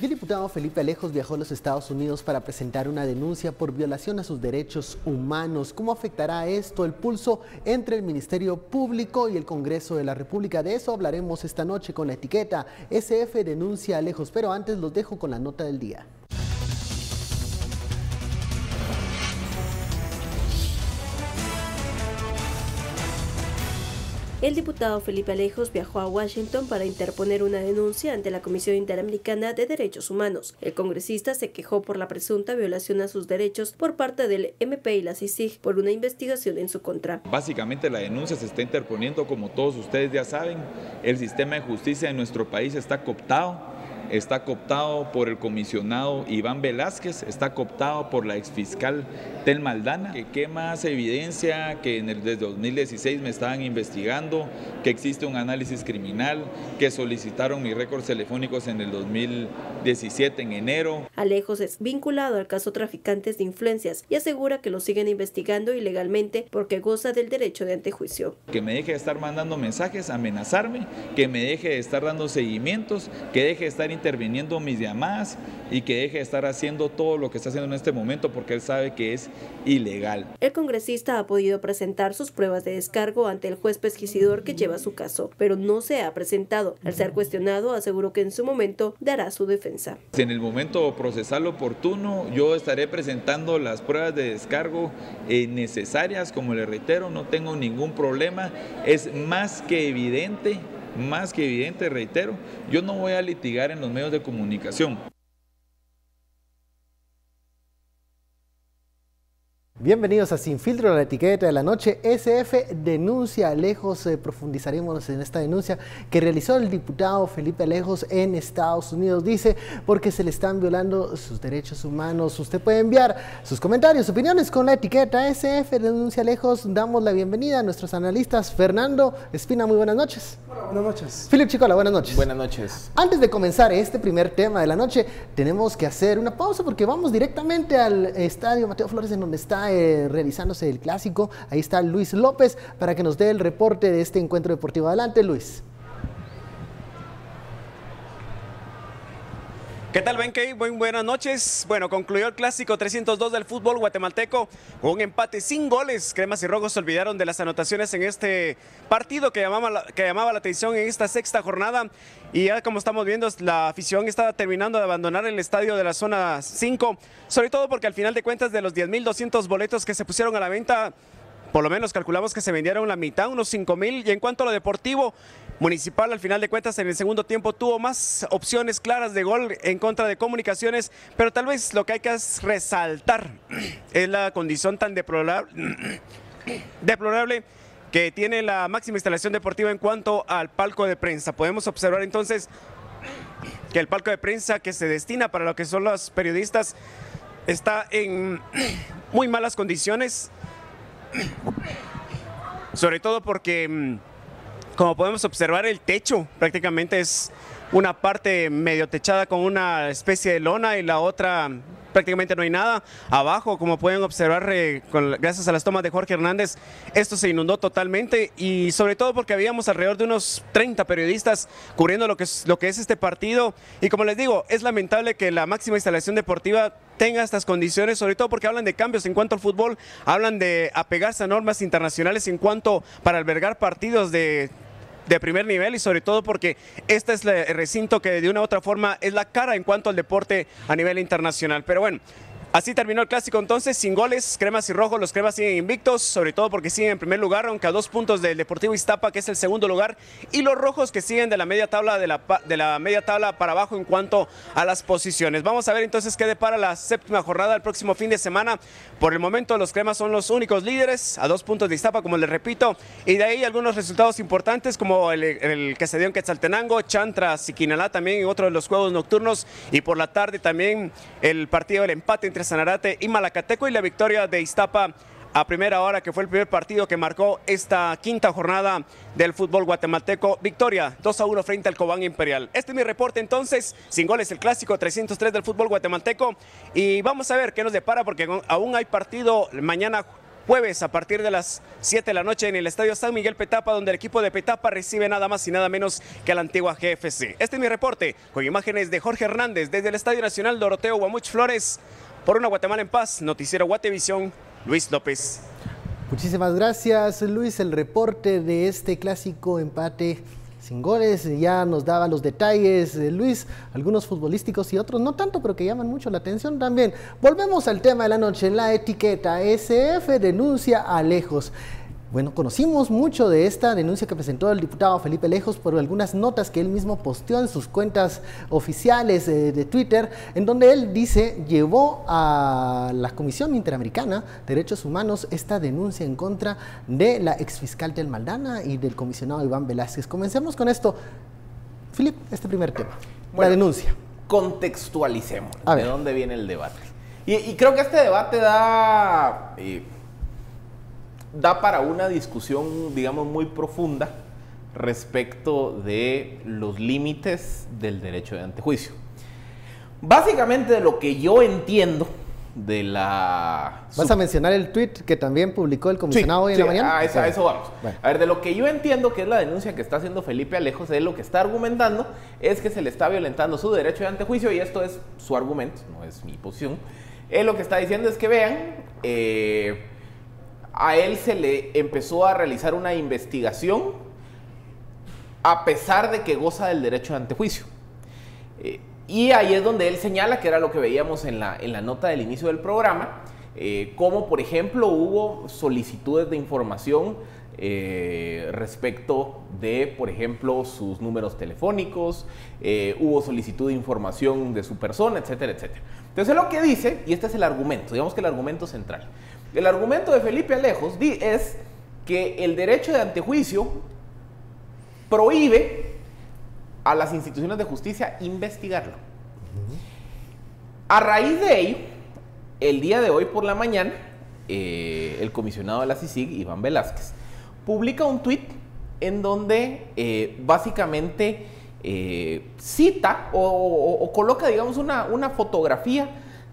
Y el diputado Felipe Alejos viajó a los Estados Unidos para presentar una denuncia por violación a sus derechos humanos. ¿Cómo afectará esto el pulso entre el Ministerio Público y el Congreso de la República? De eso hablaremos esta noche con la etiqueta SF Denuncia Alejos. Pero antes los dejo con la nota del día. El diputado Felipe Alejos viajó a Washington para interponer una denuncia ante la Comisión Interamericana de Derechos Humanos. El congresista se quejó por la presunta violación a sus derechos por parte del MP y la CICIG por una investigación en su contra. Básicamente la denuncia se está interponiendo, como todos ustedes ya saben. El sistema de justicia en nuestro país está cooptado por el comisionado Iván Velázquez, está cooptado por la exfiscal Telma Aldana. ¿Qué más evidencia que desde 2016 me estaban investigando, que existe un análisis criminal, que solicitaron mis récords telefónicos en el 2017 en enero? Alejos es vinculado al caso Traficantes de Influencias y asegura que lo siguen investigando ilegalmente porque goza del derecho de antejuicio. Que me deje de estar mandando mensajes, amenazarme, que me deje de estar dando seguimientos, que deje de estar interviniendo mis llamadas y que deje de estar haciendo todo lo que está haciendo en este momento porque él sabe que es ilegal. El congresista ha podido presentar sus pruebas de descargo ante el juez pesquisidor que lleva su caso, pero no se ha presentado. Al ser cuestionado, aseguró que en su momento dará su defensa. En el momento procesal oportuno, yo estaré presentando las pruebas de descargo necesarias. Como le reitero, no tengo ningún problema. Es más que evidente, reitero, yo no voy a litigar en los medios de comunicación. Bienvenidos a Sin Filtro, la etiqueta de la noche. SF Denuncia Alejos. Profundizaremos en esta denuncia que realizó el diputado Felipe Alejos en Estados Unidos. Dice, porque se le están violando sus derechos humanos. Usted puede enviar sus comentarios, opiniones con la etiqueta SF Denuncia Alejos. Damos la bienvenida a nuestros analistas. Fernando Espina, muy buenas noches. Buenas noches. Philip Chicola, buenas noches. Buenas noches. Antes de comenzar este primer tema de la noche, tenemos que hacer una pausa porque vamos directamente al estadio Mateo Flores, en donde está realizándose el clásico. Ahí está Luis López para que nos dé el reporte de este encuentro deportivo. Adelante, Luis. ¿Qué tal, Benkei? Buenas noches. Bueno, concluyó el clásico 302 del fútbol guatemalteco con un empate sin goles. Cremas y Rojos se olvidaron de las anotaciones en este partido que llamaba la atención en esta sexta jornada. Y ya como estamos viendo, la afición está terminando de abandonar el estadio de la zona 5, sobre todo porque al final de cuentas de los 10.200 boletos que se pusieron a la venta, por lo menos calculamos que se vendieron la mitad, unos 5.000. Y en cuanto a lo deportivo, Municipal al final de cuentas en el segundo tiempo tuvo más opciones claras de gol en contra de Comunicaciones, pero tal vez lo que hay que resaltar es la condición tan deplorable que tiene la máxima instalación deportiva en cuanto al palco de prensa. Podemos observar entonces que el palco de prensa que se destina para lo que son los periodistas está en muy malas condiciones, sobre todo porque, como podemos observar, el techo prácticamente es una parte medio techada con una especie de lona y la otra prácticamente no hay nada. Abajo, como pueden observar, gracias a las tomas de Jorge Hernández, esto se inundó totalmente, y sobre todo porque habíamos alrededor de unos 30 periodistas cubriendo lo que es este partido. Y como les digo, es lamentable que la máxima instalación deportiva tenga estas condiciones, sobre todo porque hablan de cambios en cuanto al fútbol, hablan de apegarse a normas internacionales en cuanto para albergar partidos de primer nivel, y sobre todo porque este es el recinto que de una u otra forma es la cara en cuanto al deporte a nivel internacional. Pero bueno, así terminó el clásico entonces, sin goles. Cremas y Rojos, los cremas siguen invictos, sobre todo porque siguen en primer lugar, aunque a 2 puntos del Deportivo Iztapa, que es el segundo lugar, y los rojos que siguen de la media tabla para abajo en cuanto a las posiciones. Vamos a ver entonces qué depara la séptima jornada el próximo fin de semana. Por el momento los cremas son los únicos líderes, a 2 puntos de Iztapa, como les repito, y de ahí algunos resultados importantes como el que se dio en Quetzaltenango, Chantra, Siquinalá también en otro de los juegos nocturnos, y por la tarde también el partido del empate entre Sanarate y Malacateco, y la victoria de Iztapa a primera hora, que fue el primer partido que marcó esta quinta jornada del fútbol guatemalteco. Victoria 2-1 frente al Cobán Imperial. Este es mi reporte entonces, sin goles el clásico 303 del fútbol guatemalteco, y vamos a ver qué nos depara porque aún hay partido mañana jueves a partir de las 7 de la noche en el Estadio San Miguel Petapa, donde el equipo de Petapa recibe nada más y nada menos que a la antigua GFC. Este es mi reporte con imágenes de Jorge Hernández desde el Estadio Nacional Doroteo Guamuch Flores. Por una Guatemala en paz, Noticiero Guatevisión, Luis López. Muchísimas gracias, Luis. El reporte de este clásico empate sin goles ya nos daba los detalles, Luis, algunos futbolísticos y otros no tanto, pero que llaman mucho la atención también. Volvemos al tema de la noche, la etiqueta. SF denuncia a Lejos. Bueno, conocimos mucho de esta denuncia que presentó el diputado Felipe Lejos por algunas notas que él mismo posteó en sus cuentas oficiales de Twitter, en donde él dice, llevó a la Comisión Interamericana de Derechos Humanos esta denuncia en contra de la exfiscal del Maldana y del comisionado Iván Velázquez. Comencemos con esto. Philip, este primer tema, la denuncia. Contextualicemos de dónde viene el debate. Y creo que este debate da para una discusión, digamos, muy profunda respecto de los límites del derecho de antejuicio. Básicamente, de lo que yo entiendo de la... ¿Vas a mencionar el tuit que también publicó el comisionado hoy en la mañana? A eso vamos. Bueno. A ver, de lo que yo entiendo que es la denuncia que está haciendo Felipe Alejos, él lo que está argumentando es que se le está violentando su derecho de antejuicio, y esto es su argumento, no es mi posición. Él lo que está diciendo es que, vean, a él se le empezó a realizar una investigación a pesar de que goza del derecho de antejuicio. Y ahí es donde él señala, que era lo que veíamos en la nota del inicio del programa, como por ejemplo hubo solicitudes de información respecto de, por ejemplo, sus números telefónicos, hubo solicitud de información de su persona, etcétera, etcétera. Entonces lo que dice, y este es el argumento, digamos que el argumento central, el argumento de Felipe Alejos es que el derecho de antejuicio prohíbe a las instituciones de justicia investigarlo. A raíz de ello, el día de hoy por la mañana, el comisionado de la CICIG, Iván Velázquez, publica un tuit en donde básicamente cita o coloca, digamos, una fotografía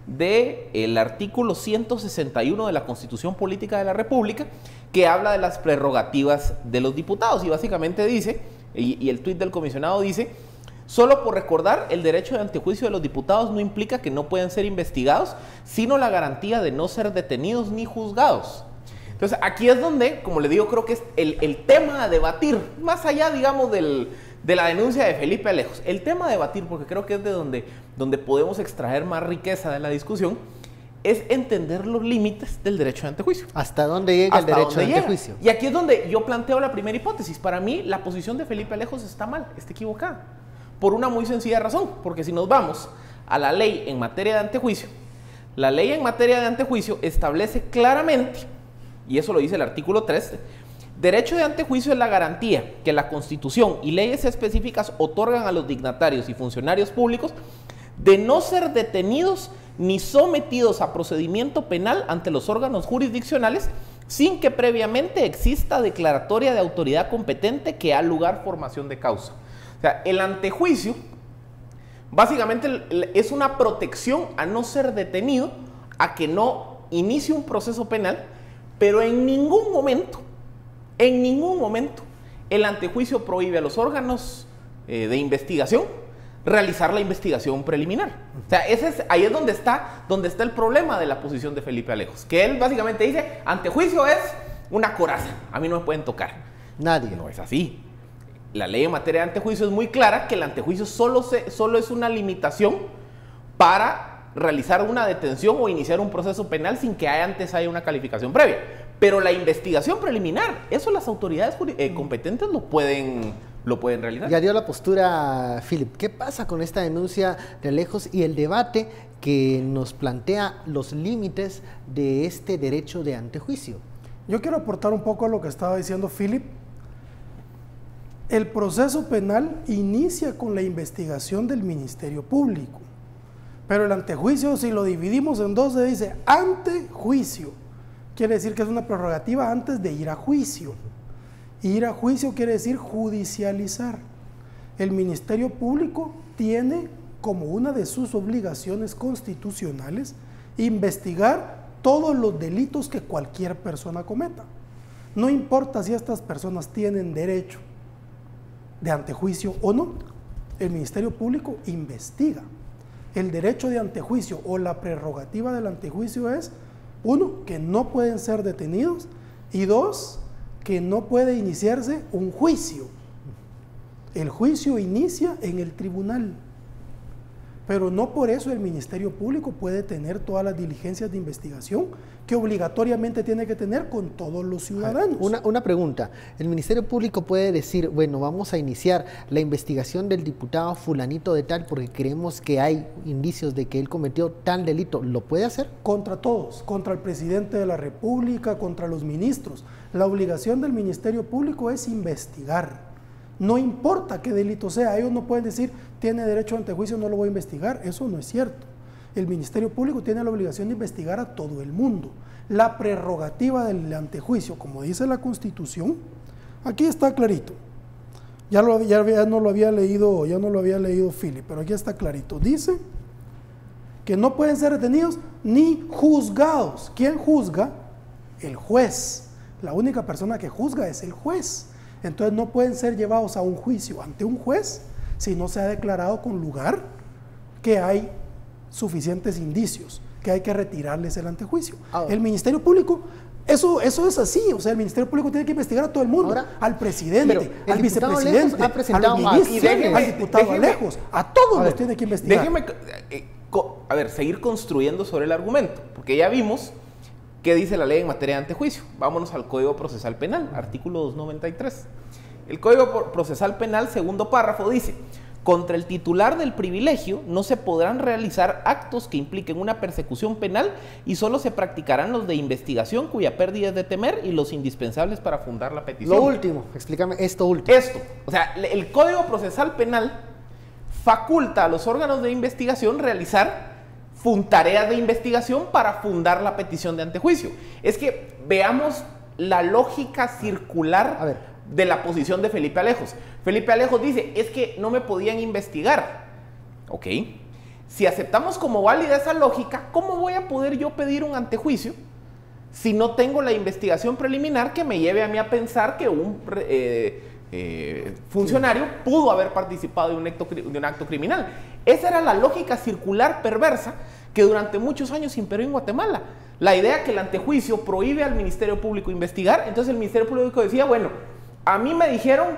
del artículo 161 de la Constitución Política de la República, que habla de las prerrogativas de los diputados, y básicamente dice, y el tuit del comisionado dice: solo por recordar, el derecho de antejuicio de los diputados no implica que no pueden ser investigados, sino la garantía de no ser detenidos ni juzgados. Entonces aquí es donde, como le digo, creo que es el tema a debatir, más allá, digamos, de la denuncia de Felipe Alejos. El tema a debatir, porque creo que es de donde podemos extraer más riqueza de la discusión, es entender los límites del derecho de antejuicio. ¿Hasta dónde llega el derecho de antejuicio? Y aquí es donde yo planteo la primera hipótesis. Para mí, la posición de Felipe Alejos está mal, está equivocada, por una muy sencilla razón, porque si nos vamos a la ley en materia de antejuicio, la ley en materia de antejuicio establece claramente, y eso lo dice el artículo 3, derecho de antejuicio es la garantía que la Constitución y leyes específicas otorgan a los dignatarios y funcionarios públicos de no ser detenidos ni sometidos a procedimiento penal ante los órganos jurisdiccionales sin que previamente exista declaratoria de autoridad competente que ha lugar formación de causa. O sea, el antejuicio básicamente es una protección a no ser detenido, a que no inicie un proceso penal, pero en ningún momento, el antejuicio prohíbe a los órganos de investigación realizar la investigación preliminar. O sea, ahí es donde está el problema de la posición de Felipe Alejos, que él básicamente dice: antejuicio es una coraza, a mí no me pueden tocar. Nadie. No es así. La ley en materia de antejuicio es muy clara, que el antejuicio solo es una limitación para realizar una detención o iniciar un proceso penal sin que antes haya una calificación previa. Pero la investigación preliminar, eso las autoridades competentes lo pueden realizar. Ya dio la postura Philip. ¿Qué pasa con esta denuncia de Alejos y el debate que nos plantea los límites de este derecho de antejuicio? Yo quiero aportar un poco a lo que estaba diciendo Philip. El proceso penal inicia con la investigación del Ministerio Público, pero el antejuicio, si lo dividimos en dos, se dice antejuicio. Quiere decir que es una prerrogativa antes de ir a juicio. Ir a juicio quiere decir judicializar. El Ministerio Público tiene como una de sus obligaciones constitucionales investigar todos los delitos que cualquier persona cometa. No importa si estas personas tienen derecho de antejuicio o no, el Ministerio Público investiga. El derecho de antejuicio o la prerrogativa del antejuicio es, 1, que no pueden ser detenidos, y 2, que no puede iniciarse un juicio. El juicio inicia en el tribunal, pero no por eso el Ministerio Público puede tener todas las diligencias de investigación que obligatoriamente tiene que tener con todos los ciudadanos. Una pregunta, ¿el Ministerio Público puede decir, bueno, vamos a iniciar la investigación del diputado fulanito de tal porque creemos que hay indicios de que él cometió tal delito? ¿Lo puede hacer? Contra todos, contra el presidente de la República, contra los ministros. La obligación del Ministerio Público es investigar. No importa qué delito sea, ellos no pueden decir, tiene derecho a antejuicio, no lo voy a investigar. Eso no es cierto. El Ministerio Público tiene la obligación de investigar a todo el mundo. La prerrogativa del antejuicio, como dice la Constitución, aquí está clarito. Ya no lo había leído Philip, pero aquí está clarito. Dice que no pueden ser detenidos ni juzgados. ¿Quién juzga? El juez. La única persona que juzga es el juez. Entonces no pueden ser llevados a un juicio ante un juez si no se ha declarado con lugar que hay suficientes indicios, que hay que retirarles el antejuicio. El Ministerio Público, eso es así, o sea, el Ministerio Público tiene que investigar a todo el mundo, al presidente, al vicepresidente, a los ministros, al diputado Alejos, a todos los tiene que investigar. Déjeme, seguir construyendo sobre el argumento, porque ya vimos qué dice la ley en materia de antejuicio. Vámonos al Código Procesal Penal, artículo 293. El Código Procesal Penal, segundo párrafo, dice: contra el titular del privilegio no se podrán realizar actos que impliquen una persecución penal y solo se practicarán los de investigación cuya pérdida es de temer y los indispensables para fundar la petición. Lo último, explícame esto último. O sea, el Código Procesal Penal faculta a los órganos de investigación realizar tareas de investigación para fundar la petición de antejuicio. Es que veamos la lógica circular de la posición de Felipe Alejos. Felipe Alejos dice, es que no me podían investigar. Ok, si aceptamos como válida esa lógica, ¿cómo voy a poder yo pedir un antejuicio si no tengo la investigación preliminar que me lleve a mí a pensar que un funcionario pudo haber participado de un acto criminal? Esa era la lógica circular perversa que durante muchos años imperó en Guatemala. La idea que el antejuicio prohíbe al Ministerio Público investigar. Entonces el Ministerio Público decía, bueno, a mí me dijeron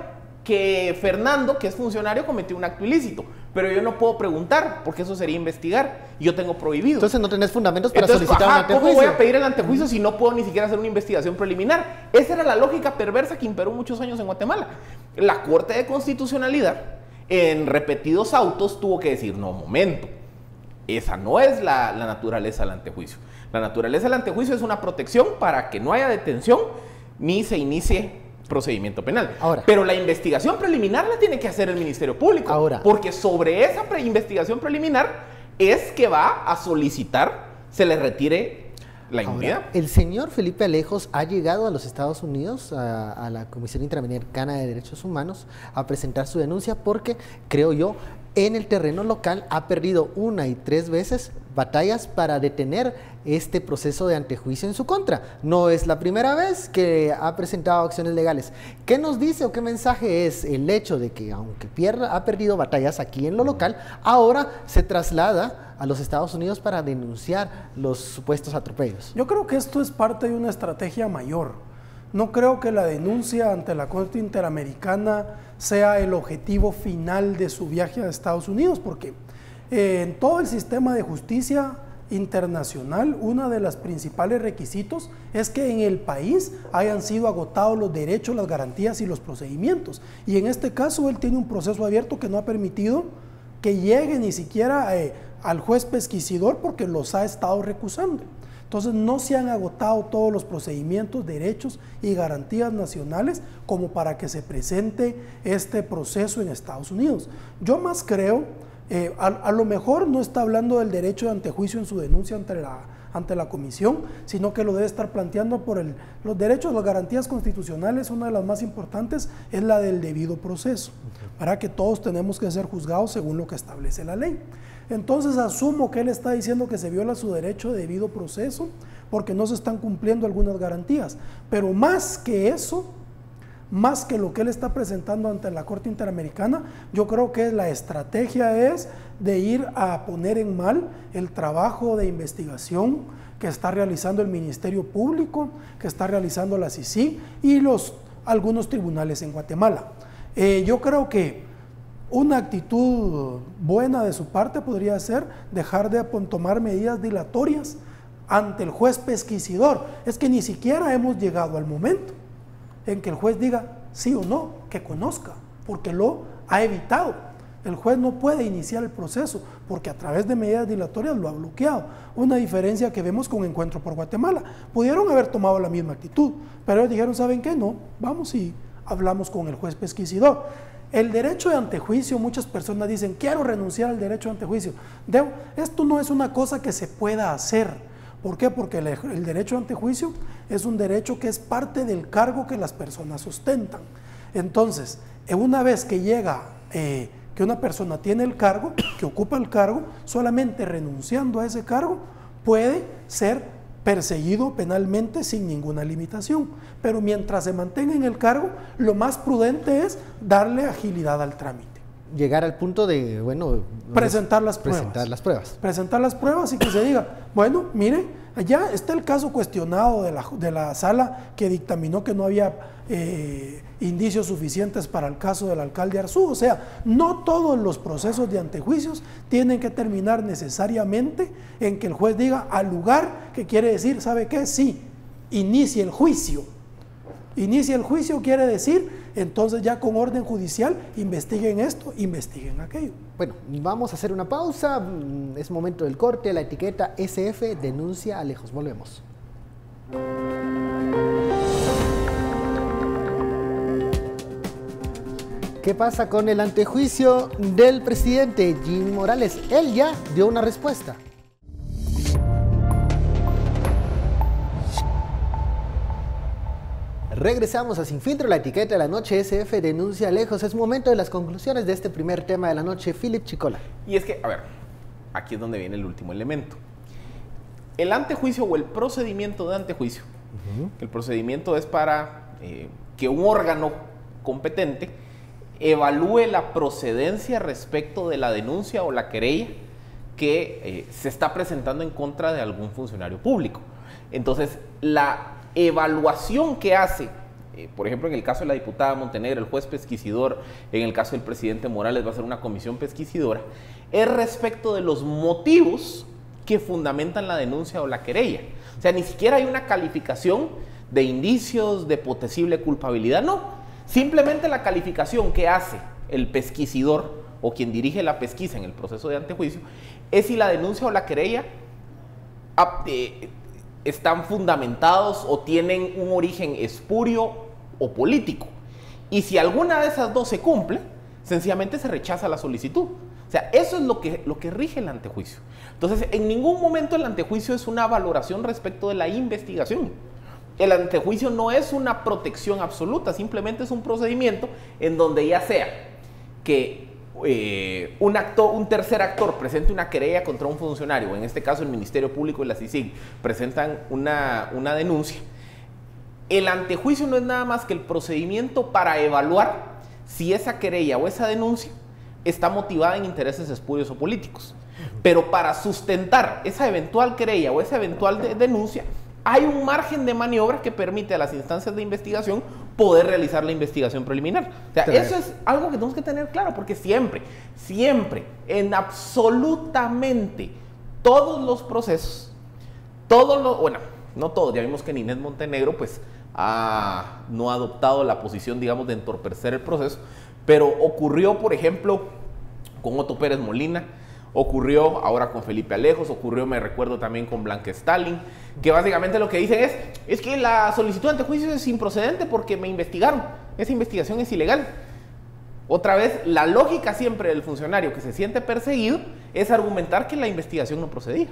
que Fernando, que es funcionario, cometió un acto ilícito, pero yo no puedo preguntar porque eso sería investigar y yo tengo prohibido. Entonces no tenés fundamentos para solicitar un antejuicio. ¿Cómo voy a pedir el antejuicio si no puedo ni siquiera hacer una investigación preliminar? Esa era la lógica perversa que imperó muchos años en Guatemala. La Corte de Constitucionalidad, en repetidos autos, tuvo que decir, no, momento, esa no es la naturaleza del antejuicio. La naturaleza del antejuicio es una protección para que no haya detención ni se inicie procedimiento penal. Pero la investigación preliminar la tiene que hacer el Ministerio Público. Porque sobre esa investigación preliminar es que va a solicitar se le retire la inmunidad. El señor Felipe Alejos ha llegado a los Estados Unidos, a la Comisión Interamericana de Derechos Humanos, a presentar su denuncia porque, creo yo, en el terreno local ha perdido 1 y 3 veces batallas para detener este proceso de antejuicio en su contra. No es la primera vez que ha presentado acciones legales. ¿Qué nos dice o qué mensaje es el hecho de que, aunque ha perdido batallas aquí en lo local, ahora se traslada a los Estados Unidos para denunciar los supuestos atropellos? Yo creo que esto es parte de una estrategia mayor. No creo que la denuncia ante la Corte Interamericana sea el objetivo final de su viaje a Estados Unidos, porque en todo el sistema de justicia internacional, uno de los principales requisitos es que en el país hayan sido agotados los derechos, las garantías y los procedimientos. Y en este caso él tiene un proceso abierto que no ha permitido que llegue ni siquiera al juez pesquisidor porque los ha estado recusando. Entonces no se han agotado todos los procedimientos, derechos y garantías nacionales como para que se presente este proceso en Estados Unidos. Yo más creo, a lo mejor no está hablando del derecho de antejuicio en su denuncia ante la comisión, sino que lo debe estar planteando por los derechos, las garantías constitucionales. Una de las más importantes es la del debido proceso, para que todos tenemos que ser juzgados según lo que establece la ley. Entonces asumo que él está diciendo que se viola su derecho de debido proceso porque no se están cumpliendo algunas garantías, pero más que eso, más que lo que él está presentando ante la Corte Interamericana, yo creo que la estrategia es de ir a poner en mal el trabajo de investigación que está realizando el Ministerio Público, que está realizando la CICIG y algunos tribunales en Guatemala. Yo creo que una actitud buena de su parte podría ser dejar de tomar medidas dilatorias ante el juez pesquisidor. Es que ni siquiera hemos llegado al momento en que el juez diga sí o no, que conozca, porque lo ha evitado. El juez no puede iniciar el proceso porque a través de medidas dilatorias lo ha bloqueado. Una diferencia que vemos con Encuentro por Guatemala. Pudieron haber tomado la misma actitud, pero ellos dijeron, ¿saben qué? No, vamos y hablamos con el juez pesquisidor. El derecho de antejuicio, muchas personas dicen, quiero renunciar al derecho de antejuicio. Esto no es una cosa que se pueda hacer. ¿Por qué? Porque el derecho de antejuicio es un derecho que es parte del cargo que las personas ostentan. Entonces, una vez que llega, que una persona tiene el cargo, que ocupa el cargo, solamente renunciando a ese cargo puede ser perseguido penalmente sin ninguna limitación. Pero mientras se mantenga en el cargo, lo más prudente es darle agilidad al trámite. Llegar al punto de, bueno, presentar las pruebas. Presentar las pruebas y que se diga, bueno, mire, ya está el caso cuestionado de la sala que dictaminó que no había indicios suficientes para el caso del alcalde Arzú. O sea, no todos los procesos de antejuicios tienen que terminar necesariamente en que el juez diga al lugar, que quiere decir, ¿sabe qué? Sí, inicie el juicio. Inicia el juicio quiere decir, entonces ya con orden judicial, investiguen esto, investiguen aquello. Bueno, vamos a hacer una pausa, es momento del corte, la etiqueta SF denuncia a Lejos, volvemos. ¿Qué pasa con el antejuicio del presidente Jimmy Morales? Él ya dio una respuesta. Regresamos a Sin Filtro, la etiqueta de la noche SF denuncia Lejos. Es momento de las conclusiones de este primer tema de la noche. Philip Chicola. Y es que, a ver, aquí es donde viene el último elemento. El antejuicio o el procedimiento de antejuicio. El procedimiento es para que un órgano competente evalúe la procedencia respecto de la denuncia o la querella que se está presentando en contra de algún funcionario público. Entonces, la evaluación que hace, por ejemplo, en el caso de la diputada Montenegro, el juez pesquisidor, en el caso del presidente Morales va a ser una comisión pesquisidora, es respecto de los motivos que fundamentan la denuncia o la querella. O sea, ni siquiera hay una calificación de indicios de posible culpabilidad, no. Simplemente la calificación que hace el pesquisidor o quien dirige la pesquisa en el proceso de antejuicio es si la denuncia o la querella están fundamentados o tienen un origen espurio o político. Y si alguna de esas dos se cumple, sencillamente se rechaza la solicitud. O sea, eso es lo que rige el antejuicio. Entonces, en ningún momento el antejuicio es una valoración respecto de la investigación. El antejuicio no es una protección absoluta, simplemente es un procedimiento en donde ya sea que un tercer actor presente una querella contra un funcionario, en este caso el Ministerio Público y la CICIG presentan una denuncia. El antejuicio no es nada más que el procedimiento para evaluar si esa querella o esa denuncia está motivada en intereses espurios o políticos. Pero para sustentar esa eventual querella o esa eventual denuncia, hay un margen de maniobra que permite a las instancias de investigación poder realizar la investigación preliminar. O sea, eso es algo que tenemos que tener claro, porque siempre, en absolutamente todos los procesos, bueno, no todos, ya vimos que Ninés Montenegro pues no ha adoptado la posición, digamos, de entorpecer el proceso, pero ocurrió, por ejemplo, con Otto Pérez Molina, ocurrió ahora con Felipe Alejos, ocurrió, me recuerdo, también con Blanca Stalin, que básicamente lo que dicen es que la solicitud de antejuicio es improcedente porque me investigaron, esa investigación es ilegal. Otra vez, la lógica siempre del funcionario que se siente perseguido es argumentar que la investigación no procedía.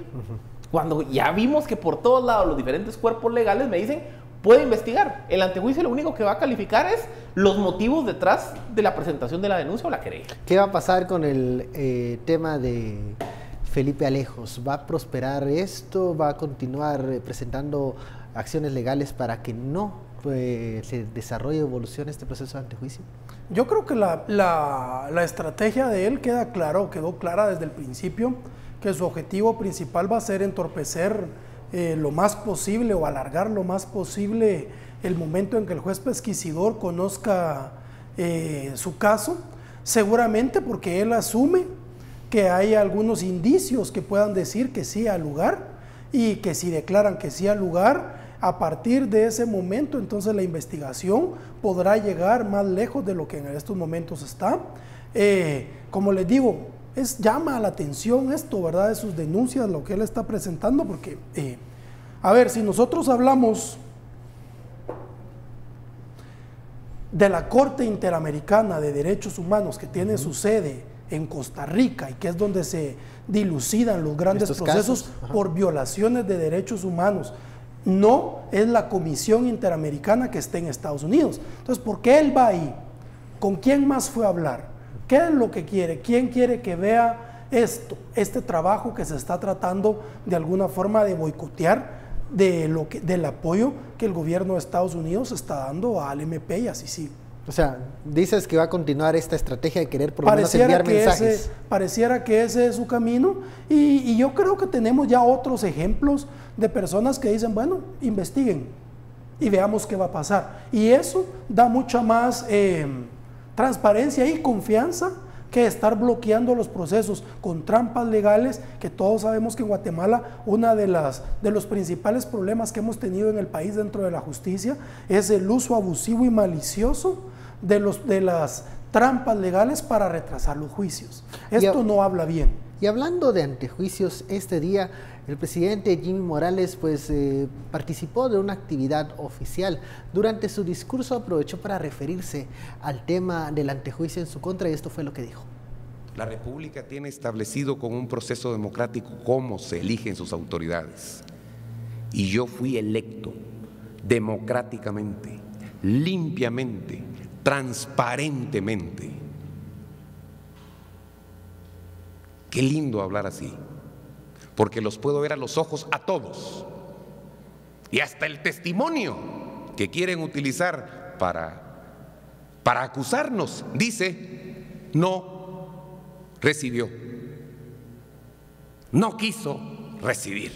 Cuando ya vimos que por todos lados los diferentes cuerpos legales me dicen, puede investigar. El antejuicio lo único que va a calificar es los motivos detrás de la presentación de la denuncia o la querella. ¿Qué va a pasar con el tema de Felipe Alejos? ¿Va a prosperar esto? ¿Va a continuar presentando acciones legales para que no se desarrolle o evolucione este proceso de antejuicio? Yo creo que la estrategia de él quedó clara desde el principio, que su objetivo principal va a ser entorpecer lo más posible o alargar lo más posible el momento en que el juez pesquisidor conozca su caso, seguramente porque él asume que hay algunos indicios que puedan decir que sí al lugar, y que si declaran que sí al lugar, a partir de ese momento entonces la investigación podrá llegar más lejos de lo que en estos momentos está. Como les digo, llama la atención esto, ¿verdad?, de sus denuncias, lo que él está presentando, porque, a ver, si nosotros hablamos de la Corte Interamericana de Derechos Humanos, que tiene su sede en Costa Rica y que es donde se dilucidan los grandes procesos por violaciones de derechos humanos, no es la Comisión Interamericana que esté en Estados Unidos. Entonces, ¿por qué él va ahí? ¿Con quién más fue a hablar? ¿Qué es lo que quiere? ¿Quién quiere que vea este trabajo que se está tratando de alguna forma de boicotear del apoyo que el gobierno de Estados Unidos está dando al MP y así sí? O sea, dices que va a continuar esta estrategia de querer por lo menos enviar mensajes. Pareciera que ese es su camino, y yo creo que tenemos ya otros ejemplos de personas que dicen, bueno, investiguen y veamos qué va a pasar. Y eso da mucha más transparencia y confianza que estar bloqueando los procesos con trampas legales, que todos sabemos que en Guatemala uno de los principales problemas que hemos tenido en el país dentro de la justicia es el uso abusivo y malicioso de las trampas legales para retrasar los juicios. Esto no habla bien. Y hablando de antejuicios, este día el presidente Jimmy Morales participó de una actividad oficial. Durante su discurso aprovechó para referirse al tema del antejuicio en su contra, y esto fue lo que dijo. La República tiene establecido con un proceso democrático cómo se eligen sus autoridades. Y yo fui electo democráticamente, limpiamente, transparentemente. Qué lindo hablar así, porque los puedo ver a los ojos a todos, y hasta el testimonio que quieren utilizar para acusarnos dice: no recibió, no quiso recibir.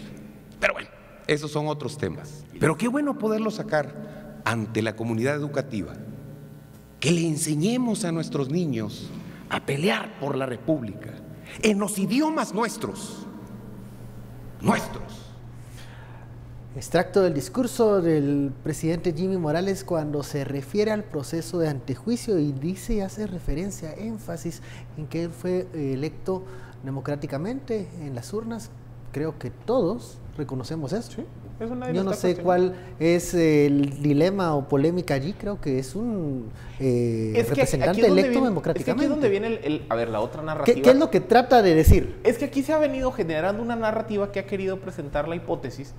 Pero bueno, esos son otros temas. Pero qué bueno poderlo sacar ante la comunidad educativa, que le enseñemos a nuestros niños a pelear por la República en los idiomas nuestros. Extracto del discurso del presidente Jimmy Morales cuando se refiere al proceso de antejuicio, y dice y hace referencia, énfasis en que él fue electo democráticamente en las urnas. Creo que todos reconocemos eso. Sí, eso nadie. Yo no sé cuál es el dilema o polémica allí. Creo que es un representante electo democráticamente. Es que aquí es donde viene la otra narrativa. ¿Qué es lo que trata de decir? Es que aquí se ha venido generando una narrativa que ha querido presentar la hipótesis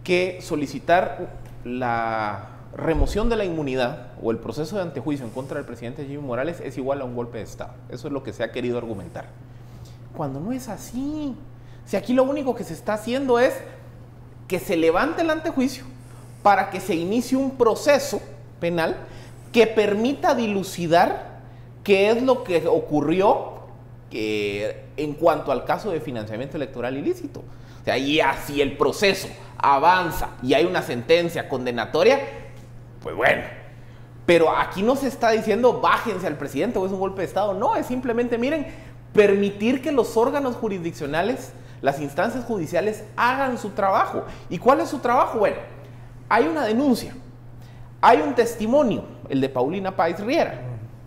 que solicitar la remoción de la inmunidad o el proceso de antejuicio en contra del presidente Jimmy Morales es igual a un golpe de Estado. Eso es lo que se ha querido argumentar. Cuando no es así. Si aquí lo único que se está haciendo es que se levante el antejuicio para que se inicie un proceso penal que permita dilucidar qué es lo que ocurrió en cuanto al caso de financiamiento electoral ilícito. O sea, y así el proceso avanza y hay una sentencia condenatoria, pues bueno. Pero aquí no se está diciendo bájense al presidente o es un golpe de Estado. No, es simplemente, miren, permitir que los órganos jurisdiccionales, las instancias judiciales hagan su trabajo. ¿Y cuál es su trabajo? Bueno, hay una denuncia, hay un testimonio, el de Paulina Páez Riera,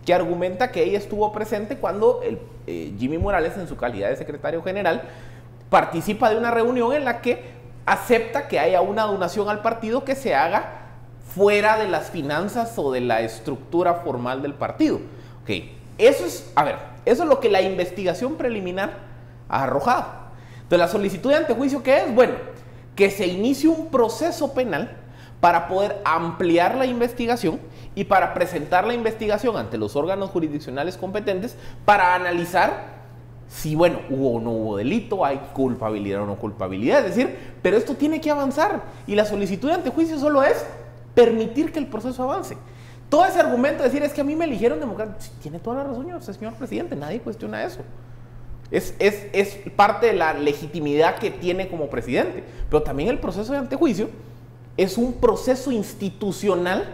que argumenta que ella estuvo presente cuando Jimmy Morales, en su calidad de secretario general, participa de una reunión en la que acepta que haya una donación al partido que se haga fuera de las finanzas o de la estructura formal del partido. Okay. Eso es lo que la investigación preliminar ha arrojado. Entonces, la solicitud de antejuicio, ¿qué es? Bueno, que se inicie un proceso penal para poder ampliar la investigación y para presentar la investigación ante los órganos jurisdiccionales competentes para analizar si, bueno, hubo o no hubo delito, hay culpabilidad o no culpabilidad. Es decir, pero esto tiene que avanzar y la solicitud de antejuicio solo es permitir que el proceso avance. Todo ese argumento de decir es que a mí me eligieron democrático, tiene toda la razón, señor presidente, nadie cuestiona eso. Es parte de la legitimidad que tiene como presidente. Pero también el proceso de antejuicio es un proceso institucional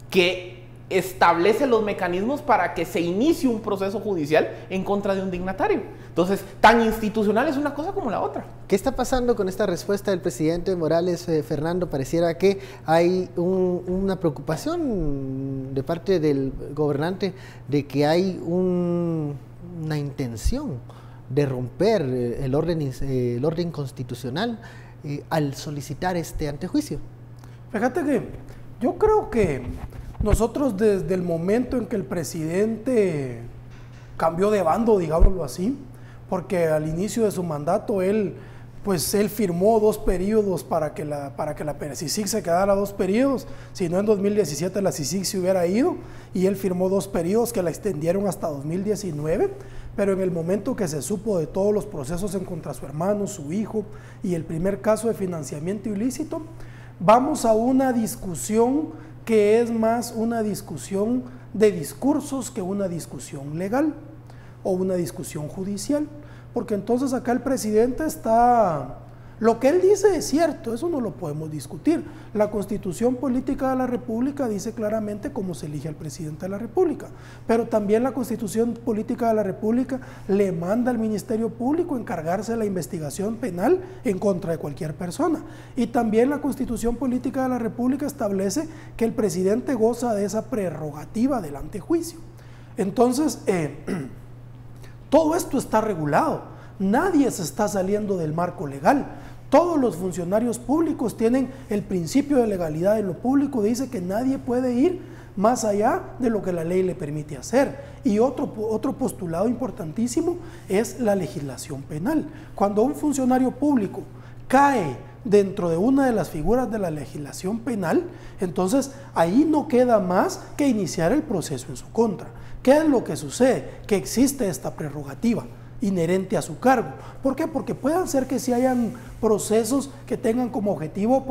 que establece los mecanismos para que se inicie un proceso judicial en contra de un dignatario. Entonces, tan institucional es una cosa como la otra. ¿Qué está pasando con esta respuesta del presidente Morales, Fernando? Pareciera que hay una preocupación de parte del gobernante de que hay una intención de romper el orden constitucional al solicitar este antejuicio. Fíjate que yo creo que nosotros desde el momento en que el presidente cambió de bando, digámoslo así, porque al inicio de su mandato él firmó 2 periodos para que la CICIG se quedara 2 periodos, si no en 2017 la CICIG se hubiera ido, y él firmó 2 periodos que la extendieron hasta 2019, pero en el momento que se supo de todos los procesos en contra de su hermano, su hijo, y el primer caso de financiamiento ilícito, vamos a una discusión que es más una discusión de discursos que una discusión legal o una discusión judicial, porque entonces acá el presidente está, lo que él dice es cierto, eso no lo podemos discutir. La Constitución Política de la República dice claramente cómo se elige al presidente de la República, pero también la Constitución Política de la República le manda al Ministerio Público encargarse de la investigación penal en contra de cualquier persona, y también la Constitución Política de la República establece que el presidente goza de esa prerrogativa del antejuicio. Entonces, todo esto está regulado, nadie se está saliendo del marco legal. Todos los funcionarios públicos tienen el principio de legalidad en lo público, dice que nadie puede ir más allá de lo que la ley le permite hacer. Y otro postulado importantísimo es la legislación penal. Cuando un funcionario público cae dentro de una de las figuras de la legislación penal, entonces ahí no queda más que iniciar el proceso en su contra. ¿Qué es lo que sucede? Que existe esta prerrogativa inherente a su cargo. ¿Por qué? Porque puede ser que si hayan procesos que tengan como objetivo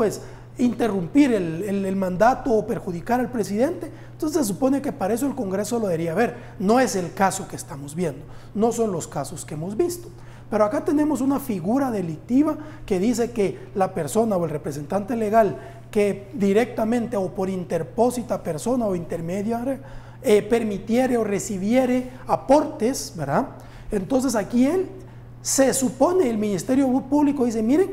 interrumpir el mandato o perjudicar al presidente, entonces se supone que para eso el Congreso lo debería ver. No es el caso que estamos viendo, no son los casos que hemos visto. Pero acá tenemos una figura delictiva que dice que la persona o el representante legal que directamente o por interpósita persona o intermediaria permitiere o recibiere aportes, ¿verdad? Entonces aquí se supone, el Ministerio Público dice, miren,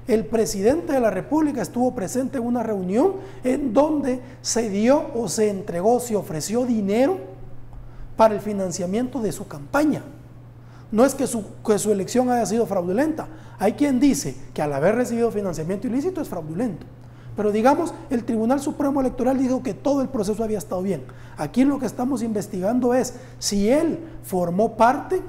el presidente de la República estuvo presente en una reunión en donde se dio o se entregó, se ofreció dinero para el financiamiento de su campaña. No es que su elección haya sido fraudulenta. Hay quien dice que al haber recibido financiamiento ilícito es fraudulento. Pero digamos, el Tribunal Supremo Electoral dijo que todo el proceso había estado bien. Aquí lo que estamos investigando es si él formó parte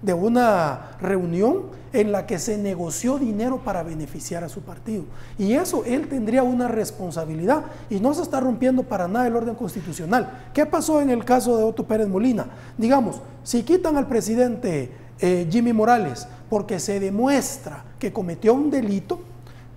de una reunión en la que se negoció dinero para beneficiar a su partido. Y eso, él tendría una responsabilidad y no se está rompiendo para nada el orden constitucional. ¿Qué pasó en el caso de Otto Pérez Molina? Digamos, si quitan al presidente Jimmy Morales porque se demuestra que cometió un delito,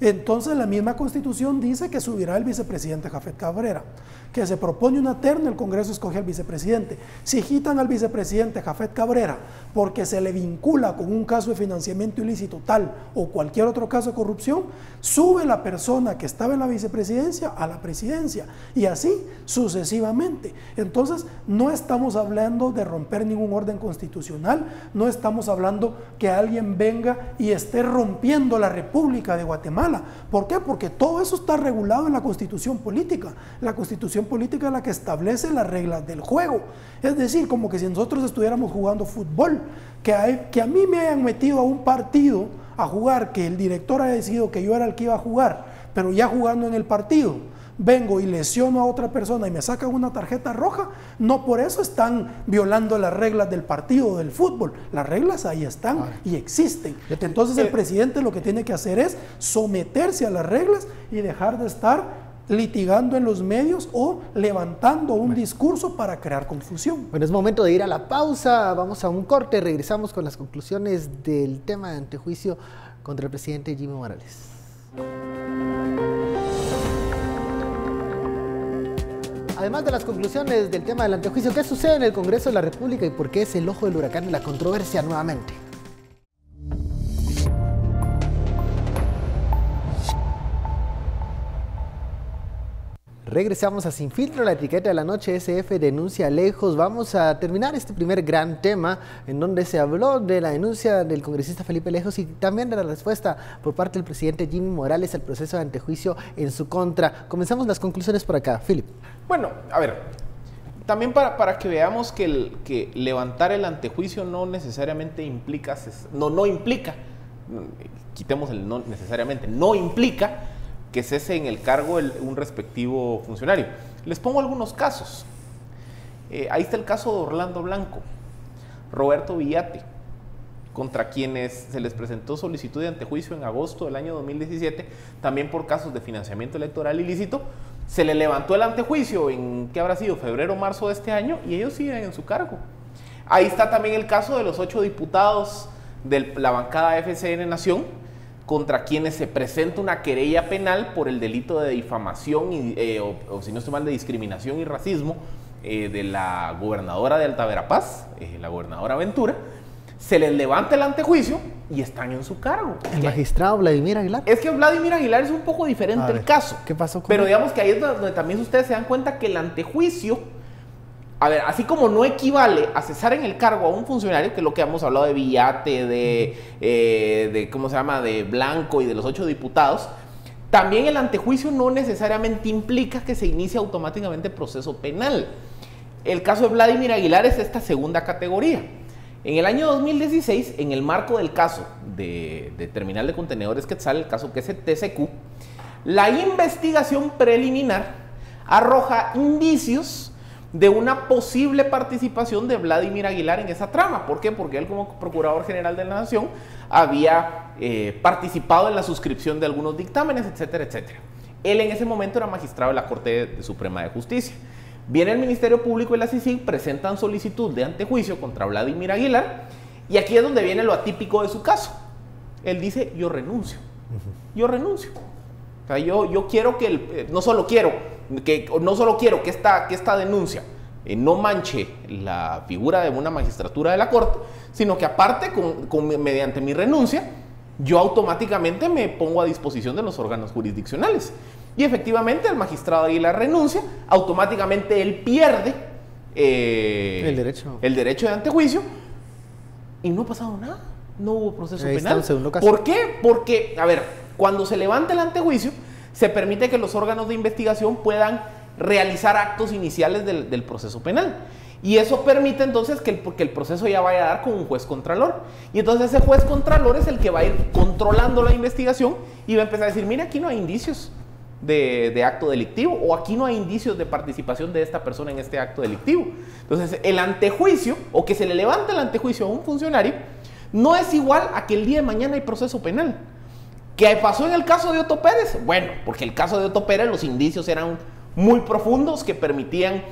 entonces la misma Constitución dice que subirá el vicepresidente Jafet Cabrera, que se propone una terna, el Congreso escoge al vicepresidente. Si quitan al vicepresidente Jafet Cabrera porque se le vincula con un caso de financiamiento ilícito tal o cualquier otro caso de corrupción, sube la persona que estaba en la vicepresidencia a la presidencia y así sucesivamente. Entonces no estamos hablando de romper ningún orden constitucional, no estamos hablando que alguien venga y esté rompiendo la República de Guatemala. ¿Por qué? Porque todo eso está regulado en la Constitución Política. La Constitución Política es la que establece las reglas del juego. Es decir, como que si nosotros estuviéramos jugando fútbol, que a mí me hayan metido a un partido a jugar, que el director haya decidido que yo era el que iba a jugar, pero ya jugando en el partido, vengo y lesiono a otra persona y me sacan una tarjeta roja, no por eso están violando las reglas del partido o del fútbol. Las reglas ahí están y existen. Entonces el presidente lo que tiene que hacer es someterse a las reglas y dejar de estar litigando en los medios o levantando un discurso para crear confusión. Bueno, es momento de ir a la pausa, vamos a un corte, regresamos con las conclusiones del tema de antejuicio contra el presidente Jimmy Morales. Además de las conclusiones del tema del antejuicio, ¿qué sucede en el Congreso de la República y por qué es el ojo del huracán en la controversia nuevamente? Regresamos a Sin Filtro, la etiqueta de la noche. SF denuncia Alejos. Vamos a terminar este primer gran tema en donde se habló de la denuncia del congresista Felipe Alejos y también de la respuesta por parte del presidente Jimmy Morales al proceso de antejuicio en su contra. Comenzamos las conclusiones por acá. Philip. Bueno, a ver, también para que veamos que levantar el antejuicio no necesariamente implica, quitemos el no necesariamente, no implica que cese en el cargo un respectivo funcionario. Les pongo algunos casos. Ahí está el caso de Orlando Blanco, Roberto Villate, contra quienes se les presentó solicitud de antejuicio en agosto del año 2017, también por casos de financiamiento electoral ilícito. Se le levantó el antejuicio en, ¿qué habrá sido?, febrero o marzo de este año, y ellos siguen en su cargo. Ahí está también el caso de los 8 diputados de la bancada FCN Nación, contra quienes se presenta una querella penal por el delito de difamación o si no estoy mal, de discriminación y racismo de la gobernadora de Alta Verapaz, la gobernadora Ventura. Se les levanta el antejuicio y están en su cargo. ¿El magistrado Vladimir Aguilar? Es que Vladimir Aguilar es un poco diferente el caso. ¿Qué pasó con Pero él? digamos que ahí es donde también ustedes se dan cuenta que el antejuicio, a ver, así como no equivale a cesar en el cargo a un funcionario, que es lo que hemos hablado de Villate, de ¿cómo se llama?, de Blanco y de los 8 diputados, también el antejuicio no necesariamente implica que se inicie automáticamente proceso penal. El caso de Vladimir Aguilar es esta segunda categoría. En el año 2016, en el marco del caso de Terminal de Contenedores Quetzal, el caso que es el TCQ, la investigación preliminar arroja indicios de una posible participación de Vladimir Aguilar en esa trama. ¿Por qué? Porque él, como Procurador General de la Nación, había participado en la suscripción de algunos dictámenes, etcétera, etcétera. Él en ese momento era magistrado de la Corte Suprema de Justicia. Viene el Ministerio Público y la CICIG, presentan solicitud de antejuicio contra Vladimir Aguilar, y aquí es donde viene lo atípico de su caso. Él dice: yo renuncio, yo renuncio. O sea, yo quiero que, no solo quiero que esta denuncia no manche la figura de una magistratura de la Corte, sino que aparte, mediante mi renuncia, yo automáticamente me pongo a disposición de los órganos jurisdiccionales. Y efectivamente el magistrado Aguilar renuncia, automáticamente él pierde el derecho de antejuicio y no ha pasado nada, no hubo proceso penal. ¿Por qué? Porque, a ver, cuando se levanta el antejuicio, se permite que los órganos de investigación puedan realizar actos iniciales del proceso penal. Y eso permite entonces que el proceso ya vaya a dar con un juez contralor. Y entonces ese juez contralor es el que va a ir controlando la investigación y va a empezar a decir: mira, aquí no hay indicios de acto delictivo, o aquí no hay indicios de participación de esta persona en este acto delictivo. Entonces el antejuicio, o que se le levante el antejuicio a un funcionario, no es igual a que el día de mañana hay proceso penal. ¿Qué pasó en el caso de Otto Pérez? Bueno, porque el caso de Otto Pérez, los indicios eran muy profundos que permitían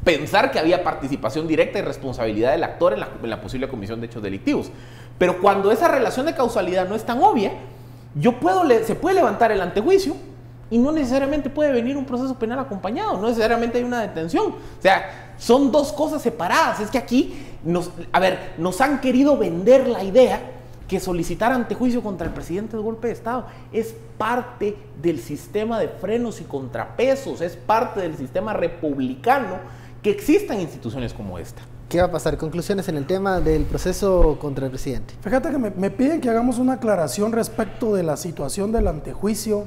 pensar que había participación directa y responsabilidad del actor en la posible comisión de hechos delictivos. Pero cuando esa relación de causalidad no es tan obvia, se puede levantar el antejuicio y no necesariamente puede venir un proceso penal acompañado, no necesariamente hay una detención. O sea, son dos cosas separadas. Es que aquí nos han querido vender la idea que solicitar antejuicio contra el presidente de golpe de Estado es parte del sistema de frenos y contrapesos, es parte del sistema republicano que existan instituciones como esta. ¿Qué va a pasar? Conclusiones en el tema del proceso contra el presidente. Fíjate que me piden que hagamos una aclaración respecto de la situación del antejuicio.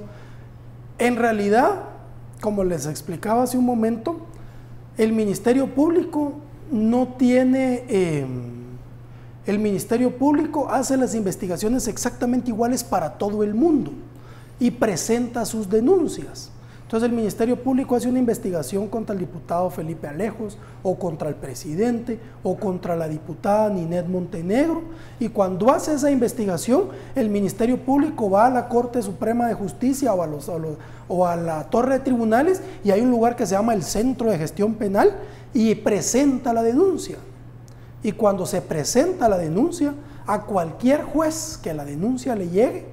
En realidad, como les explicaba hace un momento, el Ministerio Público no tiene... el Ministerio Público hace las investigaciones exactamente iguales para todo el mundo. y presenta sus denuncias. Entonces el Ministerio Público hace una investigación contra el diputado Felipe Alejos, o contra el presidente, o contra la diputada Ninette Montenegro, y cuando hace esa investigación, el Ministerio Público va a la Corte Suprema de Justicia o a la Torre de Tribunales, y hay un lugar que se llama el Centro de Gestión Penal, y presenta la denuncia. Y cuando se presenta la denuncia, a cualquier juez que la denuncia le llegue,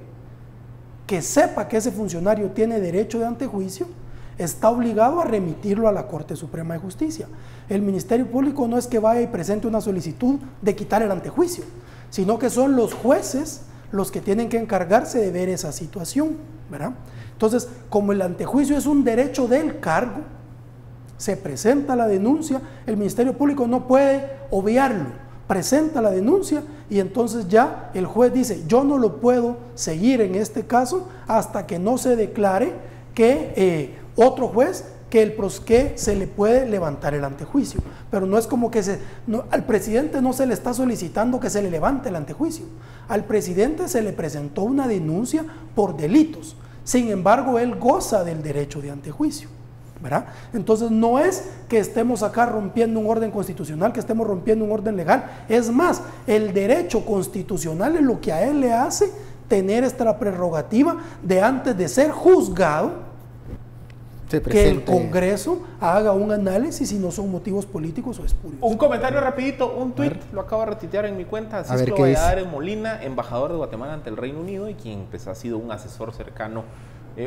que sepa que ese funcionario tiene derecho de antejuicio, está obligado a remitirlo a la Corte Suprema de Justicia. El Ministerio Público no es que vaya y presente una solicitud de quitar el antejuicio, sino que son los jueces los que tienen que encargarse de ver esa situación, ¿verdad? Entonces, como el antejuicio es un derecho del cargo, se presenta la denuncia, el Ministerio Público no puede obviarlo, presenta la denuncia y entonces ya el juez dice, yo no lo puedo seguir en este caso hasta que no se declare que otro juez que se le puede levantar el antejuicio. Pero no es como que al presidente no se le está solicitando que se le levante el antejuicio. Al presidente se le presentó una denuncia por delitos. Sin embargo, él goza del derecho de antejuicio, ¿verdad? Entonces no es que estemos acá rompiendo un orden constitucional, que estemos rompiendo un orden legal. Es más, el derecho constitucional es lo que a él le hace tener esta prerrogativa de, antes de ser juzgado, que el Congreso haga un análisis si no son motivos políticos o espurios. Un comentario rapidito, un tuit, lo acabo de retuitear en mi cuenta, Cisco Valladares Molina, embajador de Guatemala ante el Reino Unido, y quien pues ha sido un asesor cercano,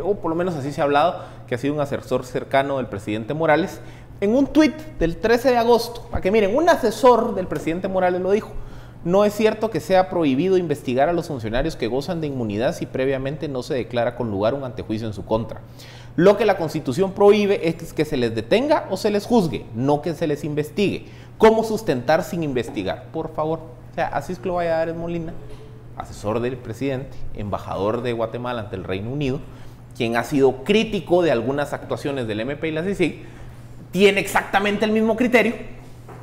o por lo menos así se ha hablado, que ha sido un asesor cercano del presidente Morales. En un tuit del 13 de agosto, para que miren, un asesor del presidente Morales lo dijo: no es cierto que sea prohibido investigar a los funcionarios que gozan de inmunidad si previamente no se declara con lugar un antejuicio en su contra. Lo que la Constitución prohíbe es que se les detenga o se les juzgue, no que se les investigue. ¿Cómo sustentar sin investigar? Por favor. O sea, Cisco Valladares Molina, asesor del presidente, embajador de Guatemala ante el Reino Unido, quien ha sido crítico de algunas actuaciones del MP y la CICIG, tiene exactamente el mismo criterio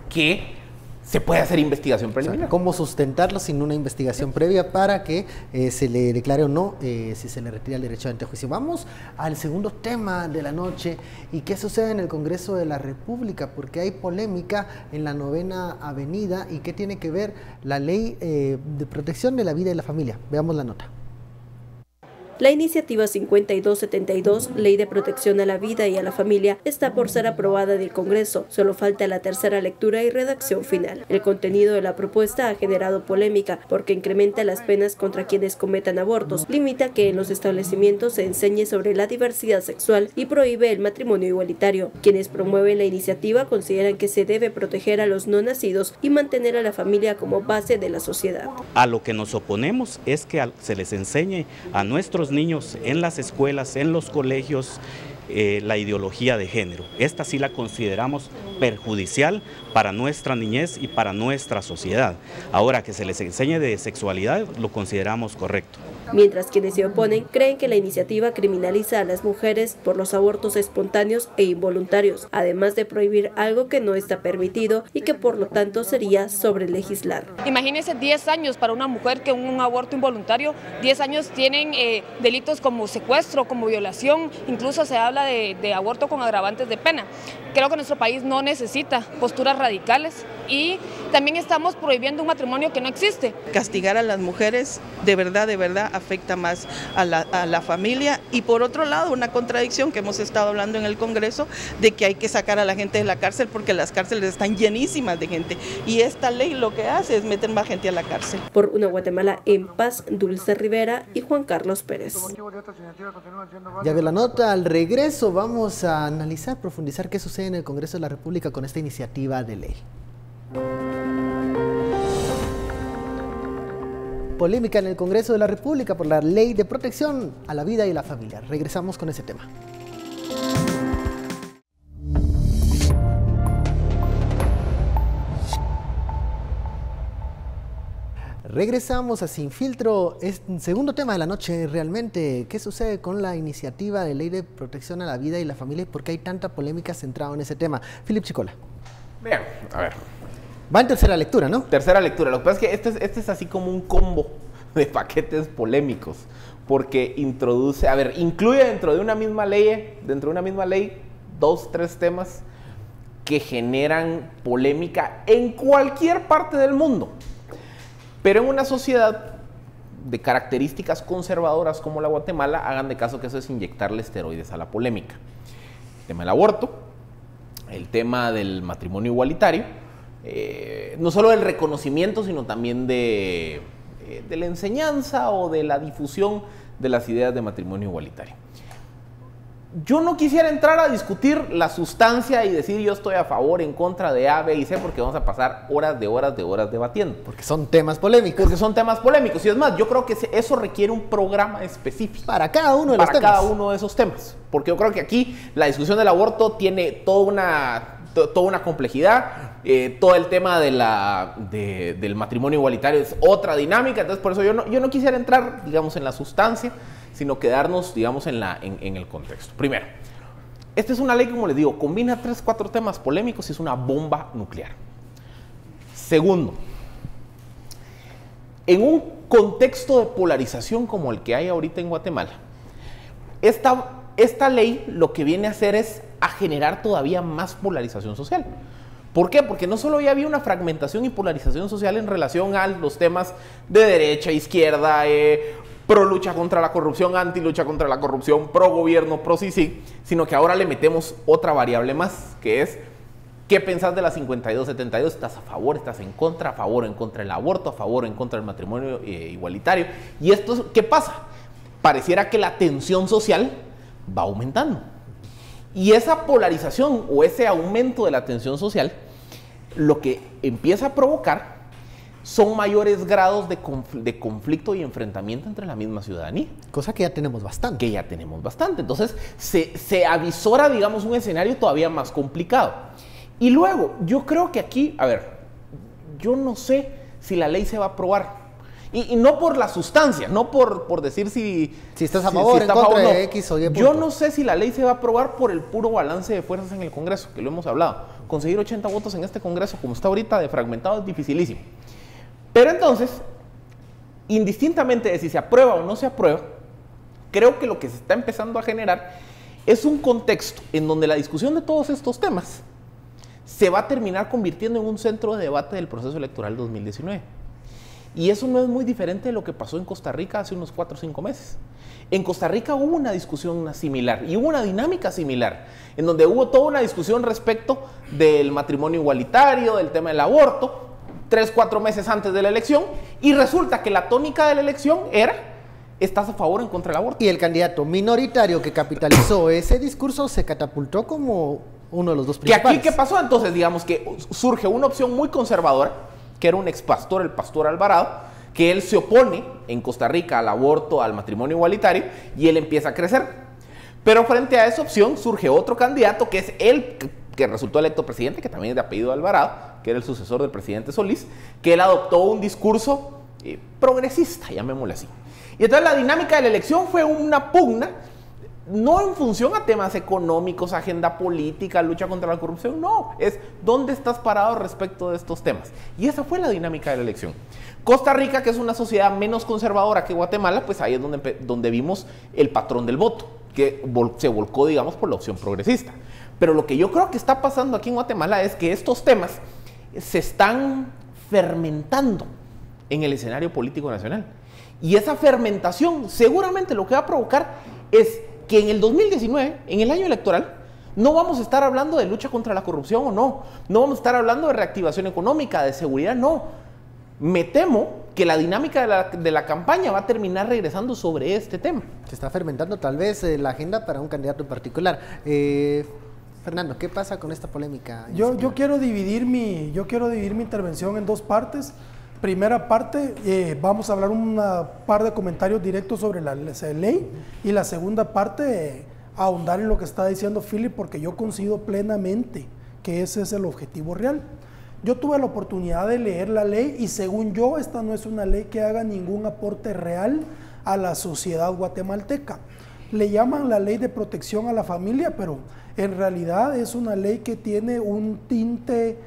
que se puede hacer investigación preliminar. O sea, ¿cómo sustentarlo sin una investigación previa para que se le declare o no si se le retira el derecho de antejuicio? Vamos al segundo tema de la noche. ¿Y qué sucede en el Congreso de la República? Porque hay polémica en la 9ª Avenida. ¿Y qué tiene que ver la ley de protección de la vida y la familia? Veamos la nota. La iniciativa 5272, Ley de Protección a la Vida y a la Familia, está por ser aprobada en el Congreso. Solo falta la tercera lectura y redacción final. El contenido de la propuesta ha generado polémica porque incrementa las penas contra quienes cometan abortos, limita que en los establecimientos se enseñe sobre la diversidad sexual y prohíbe el matrimonio igualitario. Quienes promueven la iniciativa consideran que se debe proteger a los no nacidos y mantener a la familia como base de la sociedad. A lo que nos oponemos es que se les enseñe a nuestros niños en las escuelas, en los colegios, la ideología de género. Esta sí la consideramos perjudicial para nuestra niñez y para nuestra sociedad. Ahora, que se les enseñe de sexualidad, lo consideramos correcto. Mientras quienes se oponen creen que la iniciativa criminaliza a las mujeres por los abortos espontáneos e involuntarios, además de prohibir algo que no está permitido y que por lo tanto sería sobrelegislar. Imagínense 10 años para una mujer que un aborto involuntario, 10 años tienen delitos como secuestro, como violación, incluso se habla de aborto con agravantes de pena. Creo que nuestro país no necesita posturas radicales y también estamos prohibiendo un matrimonio que no existe. Castigar a las mujeres de verdad afecta más a la familia, y por otro lado una contradicción que hemos estado hablando en el Congreso de que hay que sacar a la gente de la cárcel porque las cárceles están llenísimas de gente y esta ley lo que hace es meter más gente a la cárcel. Por una Guatemala en paz, Dulce Rivera y Juan Carlos Pérez. Ya ve la nota, al regreso vamos a analizar, profundizar qué sucede en el Congreso de la República con esta iniciativa de ley. Polémica en el Congreso de la República por la Ley de Protección a la Vida y la Familia. Regresamos con ese tema. Regresamos a Sin Filtro, es el segundo tema de la noche realmente. ¿Qué sucede con la iniciativa de Ley de Protección a la Vida y la Familia y por qué hay tanta polémica centrada en ese tema? Philip Chicola. Bien, a ver. Va en tercera lectura, ¿no? Tercera lectura. Lo que pasa es que este es así como un combo. de paquetes polémicos, porque incluye dentro de una misma ley, 2, 3 temas que generan polémica en cualquier parte del mundo. Pero en una sociedad de características conservadoras como la Guatemala, hagan de caso que eso es inyectarle esteroides a la polémica. El tema del aborto, el tema del matrimonio igualitario, no solo del reconocimiento, sino también de la enseñanza o de la difusión de las ideas de matrimonio igualitario. Yo no quisiera entrar a discutir la sustancia y decir yo estoy a favor, en contra de A, B y C, porque vamos a pasar horas debatiendo. Porque son temas polémicos. Y es más, yo creo que eso requiere un programa específico. Para cada uno de los temas. Para cada uno de esos temas. Porque yo creo que aquí la discusión del aborto tiene toda una complejidad. Todo el tema del matrimonio igualitario es otra dinámica. Entonces, por eso yo no quisiera entrar, digamos, en la sustancia, sino quedarnos, digamos, en el contexto. Primero, esta es una ley, como les digo, combina 3, 4 temas polémicos y es una bomba nuclear. Segundo, en un contexto de polarización como el que hay ahorita en Guatemala, esta ley lo que viene a hacer es a generar todavía más polarización social. ¿Por qué? Porque no solo ya había una fragmentación y polarización social en relación a los temas de derecha, izquierda, pro lucha contra la corrupción, anti lucha contra la corrupción, pro gobierno, pro sí, sino que ahora le metemos otra variable más, que es ¿qué pensás de la 52-72? ¿Estás a favor, estás en contra, a favor o en contra del aborto, a favor o en contra del matrimonio igualitario? ¿Y esto qué pasa? Pareciera que la tensión social va aumentando. Y esa polarización o ese aumento de la tensión social, lo que empieza a provocar son mayores grados de conflicto y enfrentamiento entre la misma ciudadanía. Cosa que ya tenemos bastante. Entonces, se avisora, digamos, un escenario todavía más complicado. Y luego, yo creo que aquí, yo no sé si la ley se va a aprobar. Y no por la sustancia, no por decir si estás a favor, en contra de X o Y punto. Yo no sé si la ley se va a aprobar por el puro balance de fuerzas en el Congreso, que lo hemos hablado. Conseguir 80 votos en este Congreso, como está ahorita de fragmentado, es dificilísimo. Pero entonces, indistintamente de si se aprueba o no se aprueba, creo que lo que se está empezando a generar es un contexto en donde la discusión de todos estos temas se va a terminar convirtiendo en un centro de debate del proceso electoral 2019. Y eso no es muy diferente de lo que pasó en Costa Rica hace unos 4 o 5 meses. En Costa Rica hubo una discusión similar y hubo una dinámica similar, en donde hubo toda una discusión respecto del matrimonio igualitario, del tema del aborto, 3 o 4 meses antes de la elección, y resulta que la tónica de la elección era: ¿estás a favor o en contra del aborto? Y el candidato minoritario que capitalizó ese discurso se catapultó como uno de los dos principales. ¿Y aquí qué pasó? Entonces, digamos que surge una opción muy conservadora, que era un expastor, el pastor Alvarado, que él se opone en Costa Rica al aborto, al matrimonio igualitario, y él empieza a crecer. Pero frente a esa opción surge otro candidato, que es él, que resultó electo presidente, que también es de apellido Alvarado, que era el sucesor del presidente Solís, que él adoptó un discurso progresista, llamémosle así. Y entonces la dinámica de la elección fue una pugna, no en función a temas económicos, agenda política, lucha contra la corrupción, no, es dónde estás parado respecto de estos temas. Y esa fue la dinámica de la elección. Costa Rica, que es una sociedad menos conservadora que Guatemala, pues ahí es donde vimos el patrón del voto, que se volcó, digamos, por la opción progresista. Pero lo que yo creo que está pasando aquí en Guatemala es que estos temas se están fermentando en el escenario político nacional. Y esa fermentación seguramente lo que va a provocar es que en el 2019, en el año electoral, no vamos a estar hablando de lucha contra la corrupción o no vamos a estar hablando de reactivación económica, de seguridad, no. Me temo que la dinámica de la campaña va a terminar regresando sobre este tema. Se está fermentando tal vez la agenda para un candidato en particular. Fernando, ¿qué pasa con esta polémica? Yo quiero dividir mi intervención en 2 partes. Primera parte, vamos a hablar un par de comentarios directos sobre la ley, y la segunda parte, ahondar en lo que está diciendo Philip, porque yo coincido plenamente que ese es el objetivo real. Yo tuve la oportunidad de leer la ley y según yo, esta no es una ley que haga ningún aporte real a la sociedad guatemalteca. Le llaman la ley de protección a la familia, pero en realidad es una ley que tiene un tinte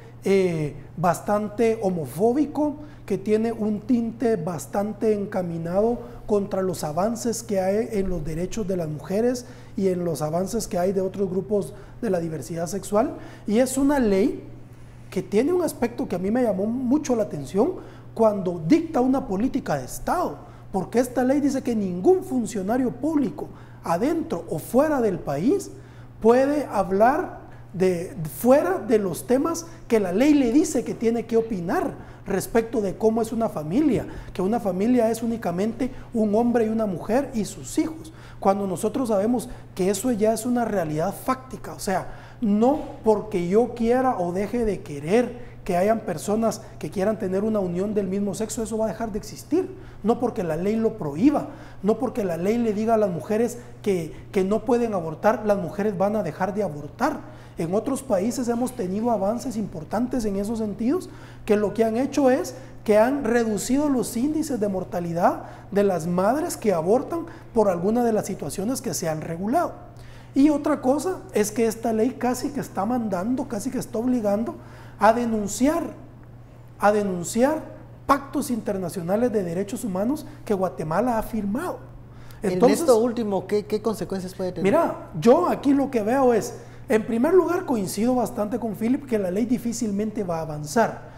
bastante homofóbico, que tiene un tinte bastante encaminado contra los avances que hay en los derechos de las mujeres y en los avances que hay de otros grupos de la diversidad sexual, y es una ley que tiene un aspecto que a mí me llamó mucho la atención cuando dicta una política de Estado, porque esta ley dice que ningún funcionario público adentro o fuera del país puede hablar fuera de los temas que la ley le dice que tiene que opinar respecto de cómo es una familia, que una familia es únicamente un hombre y una mujer y sus hijos, cuando nosotros sabemos que eso ya es una realidad fáctica. O sea, no porque yo quiera o deje de querer que hayan personas que quieran tener una unión del mismo sexo, eso va a dejar de existir. No porque la ley lo prohíba, no porque la ley le diga a las mujeres que no pueden abortar, las mujeres van a dejar de abortar. En otros países hemos tenido avances importantes en esos sentidos, que lo que han hecho es que han reducido los índices de mortalidad de las madres que abortan por alguna de las situaciones que se han regulado. Y otra cosa es que esta ley casi que está mandando, casi que está obligando a denunciar pactos internacionales de derechos humanos que Guatemala ha firmado. Entonces, en esto último, ¿qué consecuencias puede tener? Mira, yo aquí lo que veo es, en primer lugar, coincido bastante con Philip que la ley difícilmente va a avanzar.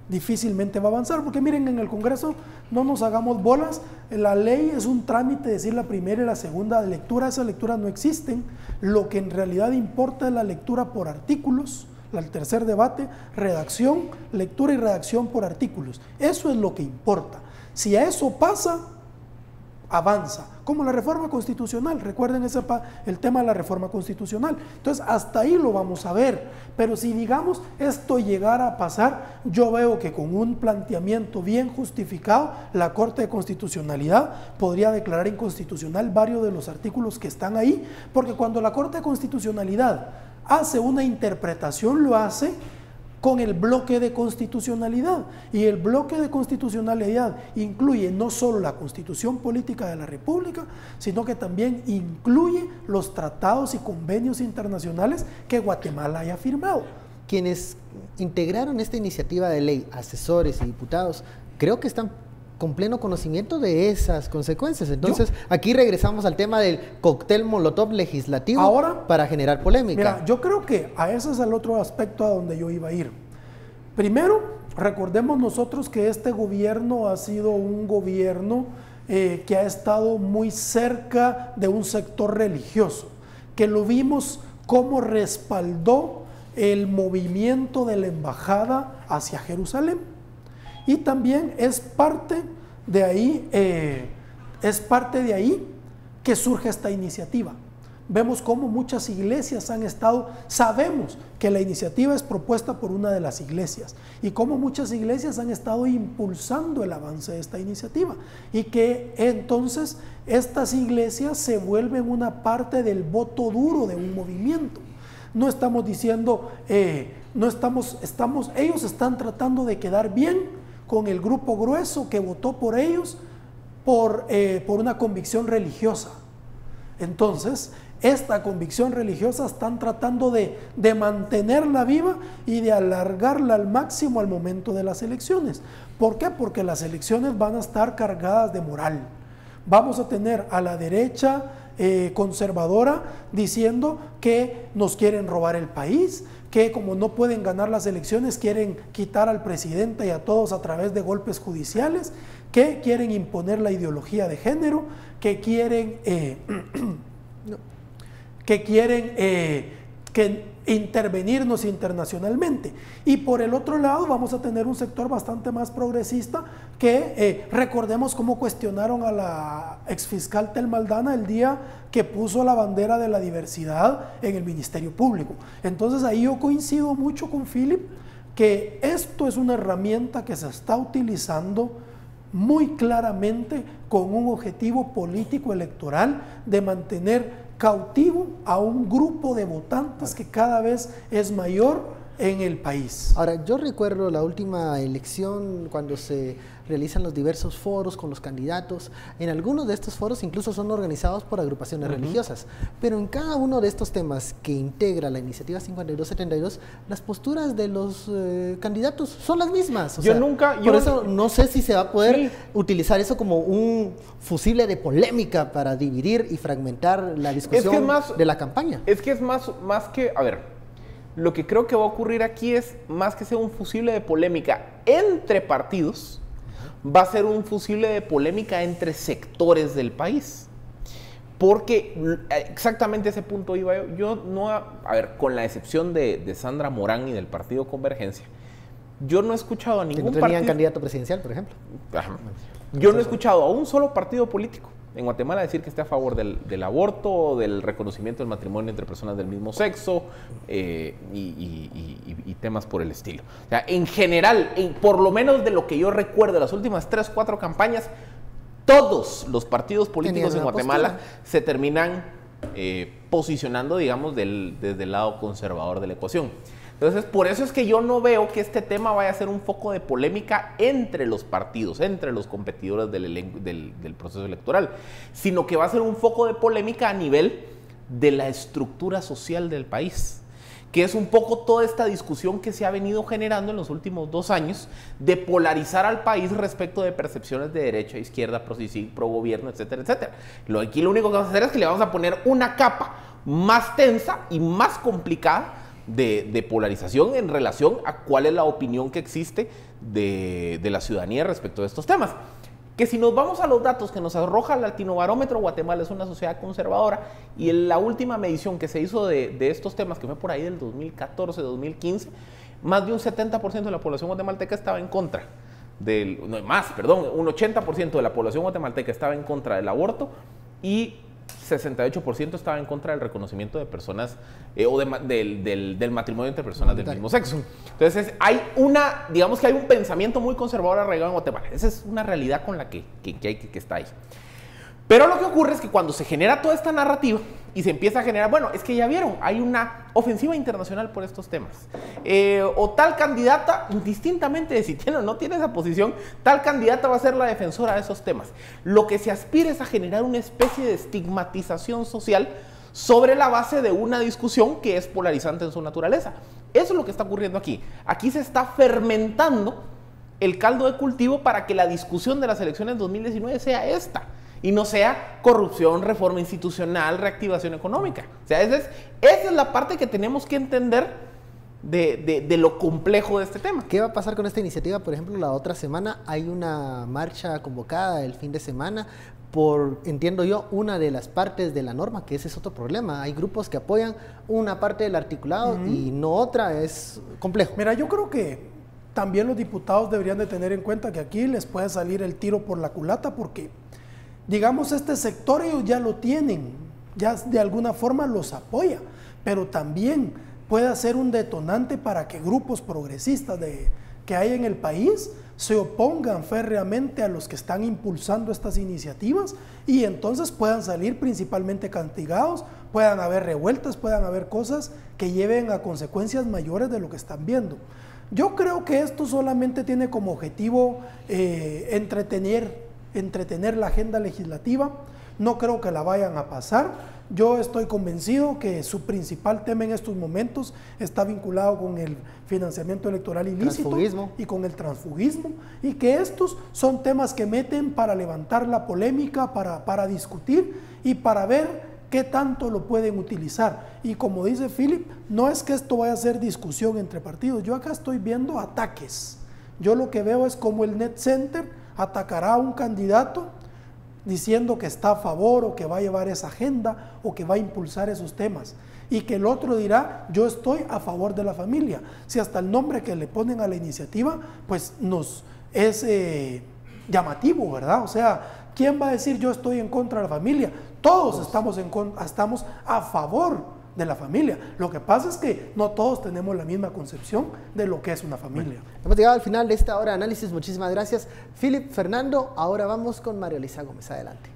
Difícilmente va a avanzar, porque miren, en el Congreso no nos hagamos bolas, la ley es un trámite, decir la primera y la segunda lectura, esas lecturas no existen. Lo que en realidad importa es la lectura por artículos, el tercer debate, redacción, lectura y redacción por artículos. Eso es lo que importa. Si a eso pasa, avanza. Como la reforma constitucional, recuerden el tema de la reforma constitucional. Entonces, hasta ahí lo vamos a ver. Pero si, digamos, esto llegara a pasar, yo veo que con un planteamiento bien justificado, la Corte de Constitucionalidad podría declarar inconstitucional varios de los artículos que están ahí, porque cuando la Corte de Constitucionalidad hace una interpretación, lo hace con el bloque de constitucionalidad, y el bloque de constitucionalidad incluye no solo la Constitución Política de la República, sino que también incluye los tratados y convenios internacionales que Guatemala haya firmado. Quienes integraron esta iniciativa de ley, asesores y diputados, creo que están con pleno conocimiento de esas consecuencias. Entonces, aquí regresamos al tema del cóctel molotov legislativo ahora, para generar polémica. Mira, yo creo que a ese es el otro aspecto a donde yo iba a ir. Primero, recordemos nosotros que este gobierno ha sido un gobierno que ha estado muy cerca de un sector religioso, que lo vimos cómo respaldó el movimiento de la embajada hacia Jerusalén. Y también es parte de ahí que surge esta iniciativa. Vemos cómo muchas iglesias han estado, sabemos que la iniciativa es propuesta por una de las iglesias, y cómo muchas iglesias han estado impulsando el avance de esta iniciativa, y que entonces estas iglesias se vuelven una parte del voto duro de un movimiento. No estamos diciendo, ellos están tratando de quedar bien con el grupo grueso que votó por ellos por una convicción religiosa. Entonces, esta convicción religiosa están tratando de mantenerla viva y de alargarla al máximo al momento de las elecciones. ¿Por qué? Porque las elecciones van a estar cargadas de moral. Vamos a tener a la derecha conservadora diciendo que nos quieren robar el país, que como no pueden ganar las elecciones quieren quitar al presidente y a todos a través de golpes judiciales, que quieren imponer la ideología de género, que quieren intervenirnos internacionalmente. Y por el otro lado vamos a tener un sector bastante más progresista que recordemos cómo cuestionaron a la exfiscal Telma Aldana el día que puso la bandera de la diversidad en el Ministerio Público. Entonces ahí yo coincido mucho con Philip que esto es una herramienta que se está utilizando muy claramente con un objetivo político electoral de mantener cautivo a un grupo de votantes que cada vez es mayor en el país. Ahora, yo recuerdo la última elección cuando se realizan los diversos foros con los candidatos. En algunos de estos foros incluso son organizados por agrupaciones religiosas, pero en cada uno de estos temas que integra la iniciativa 5272, las posturas de los candidatos son las mismas. Por eso no sé si se va a poder utilizar eso como un fusible de polémica para dividir y fragmentar la discusión de la campaña. Es que es más que, a ver, lo que creo que va a ocurrir aquí es, más que ser un fusible de polémica entre partidos, va a ser un fusible de polémica entre sectores del país. Porque exactamente ese punto iba yo. Yo no, a ver, con la excepción de Sandra Morán y del Partido Convergencia, yo no he escuchado a ningún partido. ¿No tenían candidato presidencial, por ejemplo? Yo no he escuchado a un solo partido político en Guatemala decir que esté a favor del aborto, del reconocimiento del matrimonio entre personas del mismo sexo y temas por el estilo. O sea, en general, por lo menos de lo que yo recuerdo, las últimas 3 o 4 campañas, todos los partidos políticos en Guatemala se terminan posicionando, digamos, desde el lado conservador de la ecuación. Entonces, por eso es que yo no veo que este tema vaya a ser un foco de polémica entre los partidos, entre los competidores del proceso electoral, sino que va a ser un foco de polémica a nivel de la estructura social del país, que es un poco toda esta discusión que se ha venido generando en los últimos 2 años de polarizar al país respecto de percepciones de derecha, izquierda, pro gobierno, etcétera, etcétera. Aquí lo único que vamos a hacer es que le vamos a poner una capa más tensa y más complicada de polarización en relación a cuál es la opinión que existe de la ciudadanía respecto de estos temas. Que si nos vamos a los datos que nos arroja el Latinobarómetro, Guatemala es una sociedad conservadora, y en la última medición que se hizo de estos temas, que fue por ahí del 2014, 2015, más de un 70% de la población guatemalteca estaba en contra un 80% de la población guatemalteca estaba en contra del aborto y 68% estaba en contra del reconocimiento de personas o del matrimonio entre personas del mismo sexo. Entonces digamos que hay un pensamiento muy conservador arraigado en Guatemala. Esa es una realidad con la que está ahí. Pero lo que ocurre es que cuando se genera toda esta narrativa y se empieza a generar, bueno, es que ya vieron, hay una ofensiva internacional por estos temas. O tal candidata, indistintamente de si tiene o no tiene esa posición, tal candidata va a ser la defensora de esos temas. Lo que se aspira es a generar una especie de estigmatización social sobre la base de una discusión que es polarizante en su naturaleza. Eso es lo que está ocurriendo aquí. Aquí se está fermentando el caldo de cultivo para que la discusión de las elecciones 2019 sea esta. Y no sea corrupción, reforma institucional, reactivación económica. O sea, esa es la parte que tenemos que entender de lo complejo de este tema. ¿Qué va a pasar con esta iniciativa? Por ejemplo, la otra semana hay una marcha convocada el fin de semana por, entiendo yo, una de las partes de la norma, que ese es otro problema. Hay grupos que apoyan una parte del articulado y no otra, es complejo. Mira, yo creo que también los diputados deberían de tener en cuenta que aquí les puede salir el tiro por la culata porque, digamos, este sector ellos ya lo tienen, ya de alguna forma los apoya, pero también puede ser un detonante para que grupos progresistas que hay en el país se opongan férreamente a los que están impulsando estas iniciativas y entonces puedan salir principalmente castigados, puedan haber revueltas, puedan haber cosas que lleven a consecuencias mayores de lo que están viendo. Yo creo que esto solamente tiene como objetivo entretener la agenda legislativa. No creo que la vayan a pasar. Yo estoy convencido que su principal tema en estos momentos está vinculado con el financiamiento electoral ilícito y con el transfugismo, y que estos son temas que meten para levantar la polémica, para discutir y para ver qué tanto lo pueden utilizar. Y como dice Philip, no es que esto vaya a ser discusión entre partidos. Yo acá estoy viendo ataques. Yo lo que veo es como el Net Center atacará a un candidato diciendo que está a favor o que va a llevar esa agenda o que va a impulsar esos temas, y que el otro dirá yo estoy a favor de la familia. Si hasta el nombre que le ponen a la iniciativa pues nos es llamativo, ¿verdad? O sea, ¿quién va a decir yo estoy en contra de la familia? Todos estamos a favor de la familia. Lo que pasa es que no todos tenemos la misma concepción de lo que es una familia. Hemos llegado al final de esta hora de análisis. Muchísimas gracias, Philip, Fernando. Ahora vamos con María Elisa Gómez. Adelante.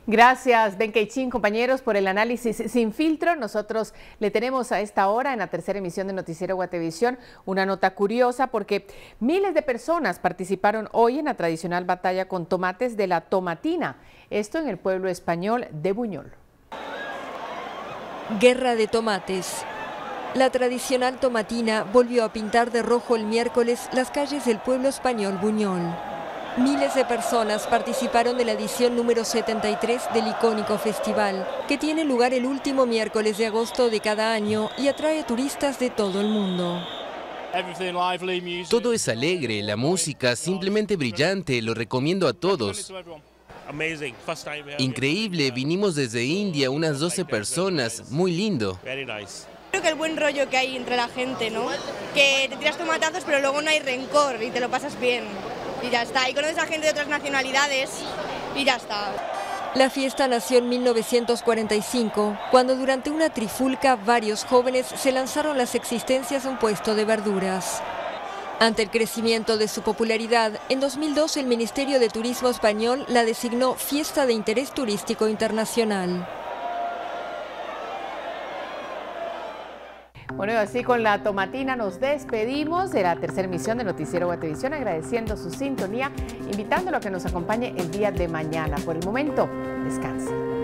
Gracias, Benkeichín, compañeros, por el análisis sin filtro. Nosotros le tenemos a esta hora, en la tercera emisión de Noticiero Guatevisión, una nota curiosa porque miles de personas participaron hoy en la tradicional batalla con tomates de la tomatina. Esto en el pueblo español de Buñol. Guerra de tomates. La tradicional tomatina volvió a pintar de rojo el miércoles las calles del pueblo español Buñol. Miles de personas participaron de la edición número 73 del icónico festival, que tiene lugar el último miércoles de agosto de cada año y atrae turistas de todo el mundo. Todo es alegre, la música simplemente brillante, lo recomiendo a todos. Increíble, vinimos desde India, unas 12 personas, muy lindo. Creo que el buen rollo que hay entre la gente, ¿no? Que te tiras tomatazos pero luego no hay rencor y te lo pasas bien. Y ya está, y conoces a gente de otras nacionalidades y ya está. La fiesta nació en 1945, cuando durante una trifulca varios jóvenes se lanzaron las existencias a un puesto de verduras. Ante el crecimiento de su popularidad, en 2002 el Ministerio de Turismo español la designó Fiesta de Interés Turístico Internacional. Bueno, y así con la tomatina nos despedimos de la tercera emisión de Noticiero Guatevisión, agradeciendo su sintonía, invitándolo a que nos acompañe el día de mañana. Por el momento, descanse.